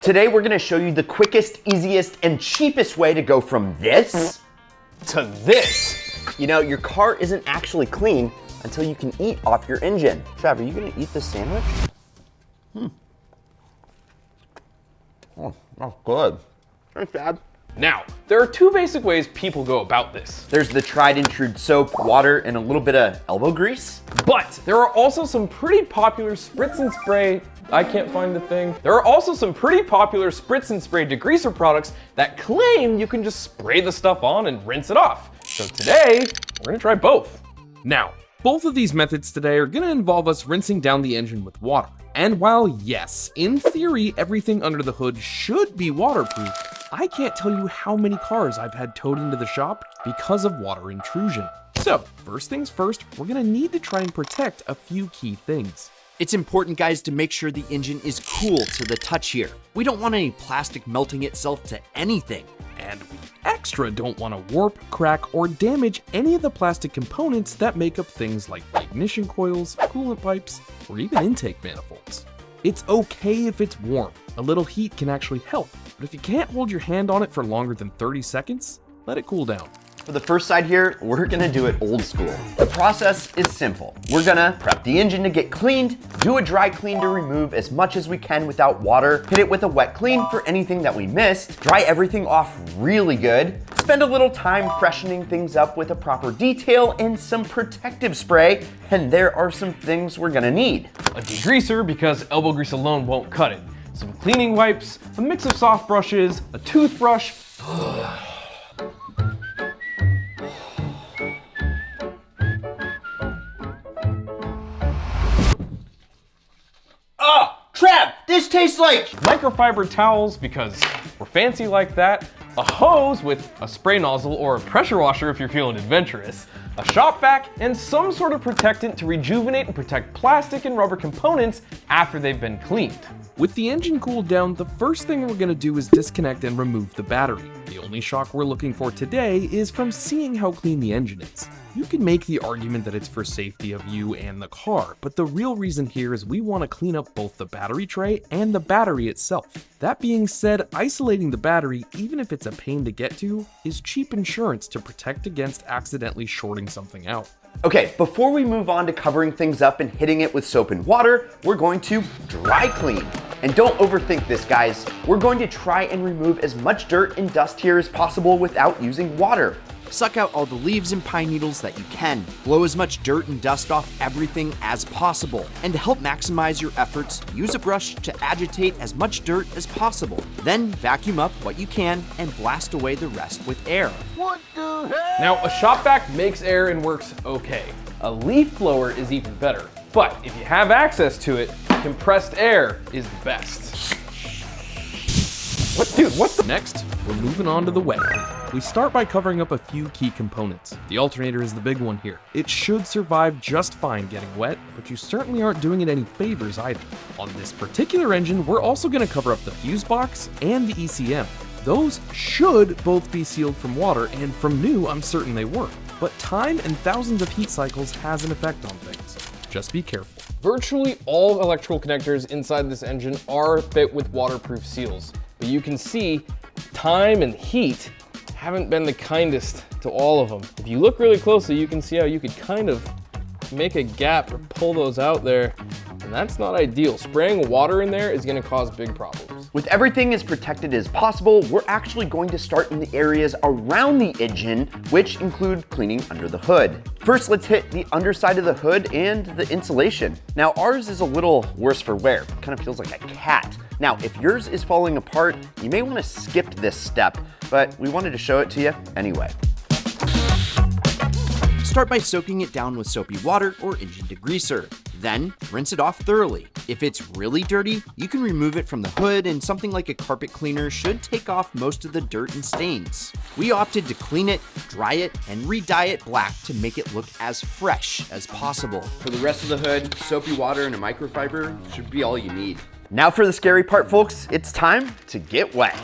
Today we're gonna show you the quickest, easiest, and cheapest way to go from this to this. You know, your car isn't actually clean until you can eat off your engine. Trav, are you gonna eat this sandwich? Oh, that's good. Thanks, Dad. Now, there are two basic ways people go about this. There's the tried and true soap, water, and a little bit of elbow grease. But there are also some pretty popular spritz and spray, I can't find the thing. There are also some pretty popular spritz and spray degreaser products that claim you can just spray the stuff on and rinse it off. So today, we're gonna try both. Now, both of these methods today are gonna involve us rinsing down the engine with water. And while yes, in theory, everything under the hood should be waterproof, I can't tell you how many cars I've had towed into the shop because of water intrusion. So, first things first, we're gonna need to try and protect a few key things. It's important, guys, to make sure the engine is cool to the touch here. We don't want any plastic melting itself to anything. And we extra don't want to warp, crack, or damage any of the plastic components that make up things like the ignition coils, coolant pipes, or even intake manifolds. It's okay if it's warm. A little heat can actually help, but if you can't hold your hand on it for longer than 30 seconds, let it cool down. For the first side here, we're gonna do it old school. The process is simple. We're gonna prep the engine to get cleaned, do a dry clean to remove as much as we can without water, hit it with a wet clean for anything that we missed, dry everything off really good, spend a little time freshening things up with a proper detail and some protective spray, and there are some things we're gonna need. A degreaser, because elbow grease alone won't cut it. Some cleaning wipes, a mix of soft brushes, a toothbrush. Trav, this tastes like... Microfiber towels, because we're fancy like that. A hose with a spray nozzle or a pressure washer if you're feeling adventurous. A shop vac, and some sort of protectant to rejuvenate and protect plastic and rubber components after they've been cleaned. With the engine cooled down, the first thing we're gonna do is disconnect and remove the battery. The only shock we're looking for today is from seeing how clean the engine is. You can make the argument that it's for safety of you and the car, but the real reason here is we want to clean up both the battery tray and the battery itself. That being said, isolating the battery, even if it's a pain to get to, is cheap insurance to protect against accidentally shorting something out. Okay, before we move on to covering things up and hitting it with soap and water, we're going to dry clean. And don't overthink this, guys. We're going to try and remove as much dirt and dust here as possible without using water. Suck out all the leaves and pine needles that you can. Blow as much dirt and dust off everything as possible. And to help maximize your efforts, use a brush to agitate as much dirt as possible. Then vacuum up what you can and blast away the rest with air. What the heck? Now, a shop vac makes air and works okay. A leaf blower is even better. But if you have access to it, compressed air is the best. What the? Next, we're moving on to the wet clean. We start by covering up a few key components. The alternator is the big one here. It should survive just fine getting wet, but you certainly aren't doing it any favors either. On this particular engine, we're also going to cover up the fuse box and the ECM. Those should both be sealed from water, and from new, I'm certain they were. But time and thousands of heat cycles has an effect on things. Just be careful. Virtually all electrical connectors inside this engine are fit with waterproof seals, but you can see time and heat haven't been the kindest to all of them. If you look really closely, you can see how you could kind of make a gap or pull those out there, and that's not ideal. Spraying water in there is gonna cause big problems. With everything as protected as possible, we're actually going to start in the areas around the engine, which include cleaning under the hood. First, let's hit the underside of the hood and the insulation. Now, ours is a little worse for wear. It kind of feels like a cat. Now, if yours is falling apart, you may want to skip this step, but we wanted to show it to you anyway. Start by soaking it down with soapy water or engine degreaser. Then, rinse it off thoroughly. If it's really dirty, you can remove it from the hood, and something like a carpet cleaner should take off most of the dirt and stains. We opted to clean it, dry it, and re-dye it black to make it look as fresh as possible. For the rest of the hood, soapy water and a microfiber should be all you need. Now for the scary part, folks, it's time to get wet.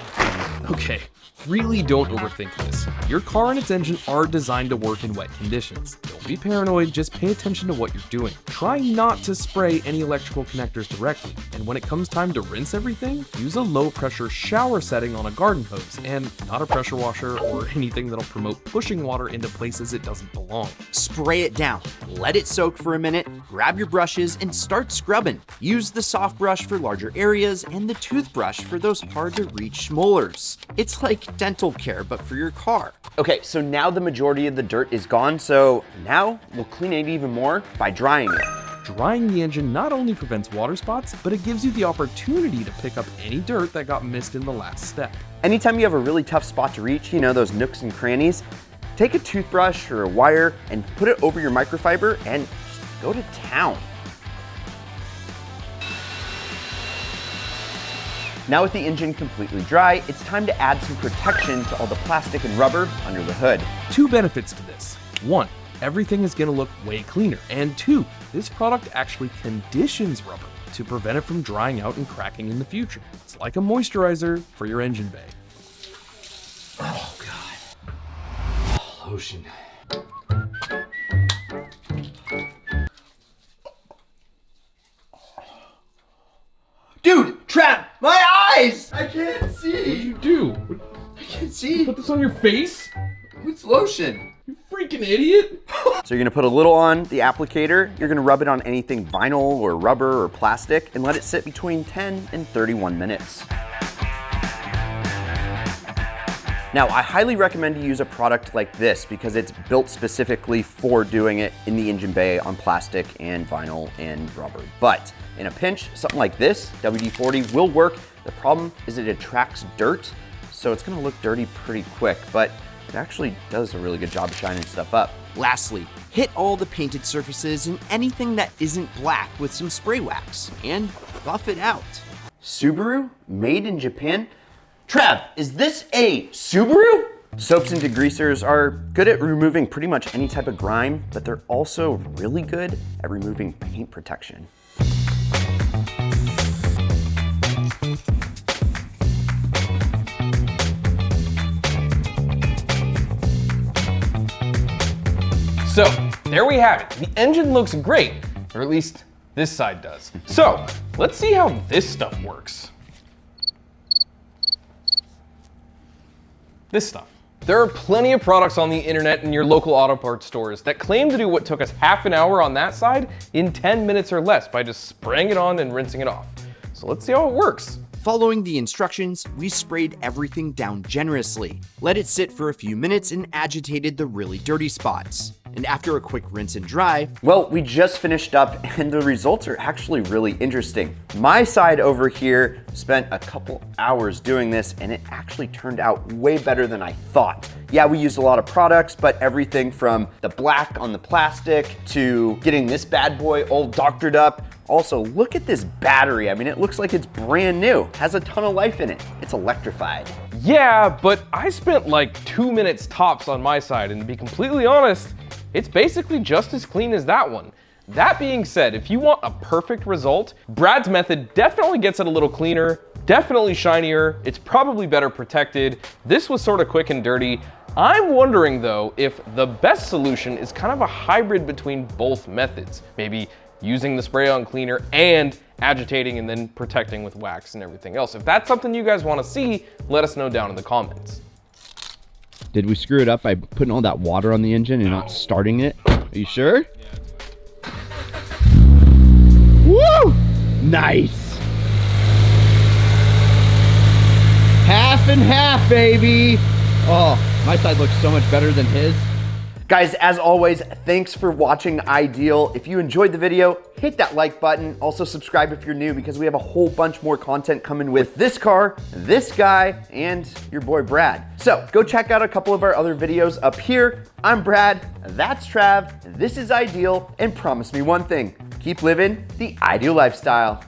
Okay, really don't overthink this. Your car and its engine are designed to work in wet conditions. They'll be paranoid, just pay attention to what you're doing. Try not to spray any electrical connectors directly, and when it comes time to rinse everything, use a low pressure shower setting on a garden hose, and not a pressure washer or anything that'll promote pushing water into places it doesn't belong. Spray it down, let it soak for a minute, grab your brushes and start scrubbing. Use the soft brush for larger areas and the toothbrush for those hard to reach molars. It's like dental care, but for your car. Okay, so now the majority of the dirt is gone, so now we'll clean it even more by drying it. Drying the engine not only prevents water spots, but it gives you the opportunity to pick up any dirt that got missed in the last step. Anytime you have a really tough spot to reach, you know, those nooks and crannies, take a toothbrush or a wire and put it over your microfiber and just go to town. Now with the engine completely dry, it's time to add some protection to all the plastic and rubber under the hood. Two benefits to this. One, everything is going to look way cleaner. And two, this product actually conditions rubber to prevent it from drying out and cracking in the future. It's like a moisturizer for your engine bay. Oh God. Oh, lotion. Dude, Trav, my eyes! I can't see. What'd you do? I can't see. Put this on your face? It's lotion. You freaking idiot. So you're gonna put a little on the applicator, you're gonna rub it on anything vinyl or rubber or plastic and let it sit between 10 and 31 minutes. Now, I highly recommend you use a product like this because it's built specifically for doing it in the engine bay on plastic and vinyl and rubber. But in a pinch, something like this, WD-40 will work. The problem is it attracts dirt, so it's gonna look dirty pretty quick, but it actually does a really good job of shining stuff up. Lastly, hit all the painted surfaces and anything that isn't black with some spray wax and buff it out. Subaru, made in Japan? Trav, is this a Subaru? Soaps and degreasers are good at removing pretty much any type of grime, but they're also really good at removing paint protection. So, there we have it. The engine looks great, or at least this side does. So, let's see how this stuff works. This stuff. There are plenty of products on the internet and your local auto parts stores that claim to do what took us half an hour on that side in 10 minutes or less by just spraying it on and rinsing it off. So let's see how it works. Following the instructions, we sprayed everything down generously, let it sit for a few minutes and agitated the really dirty spots. And after a quick rinse and dry, well, we just finished up and the results are actually really interesting. My side over here spent a couple hours doing this and it actually turned out way better than I thought. Yeah, we used a lot of products, but everything from the black on the plastic to getting this bad boy all doctored up. Also, look at this battery. I mean, it looks like it's brand new. Has a ton of life in it. It's electrified. Yeah, but I spent like 2 minutes tops on my side, and to be completely honest, it's basically just as clean as that one. That being said, if you want a perfect result, Brad's method definitely gets it a little cleaner, definitely shinier, it's probably better protected. This was sort of quick and dirty. I'm wondering though, if the best solution is kind of a hybrid between both methods. Maybe using the spray-on cleaner and agitating and then protecting with wax and everything else. If that's something you guys want to see, let us know down in the comments. Did we screw it up by putting all that water on the engine and not starting it? Are you sure? Yeah. Woo! Nice! Half and half, baby! Oh, my side looks so much better than his. Guys, as always, thanks for watching Ideal. If you enjoyed the video, hit that like button. Also subscribe if you're new because we have a whole bunch more content coming with this car, this guy, and your boy Brad. So go check out a couple of our other videos up here. I'm Brad, that's Trav, this is Ideal, and promise me one thing, keep living the ideal lifestyle.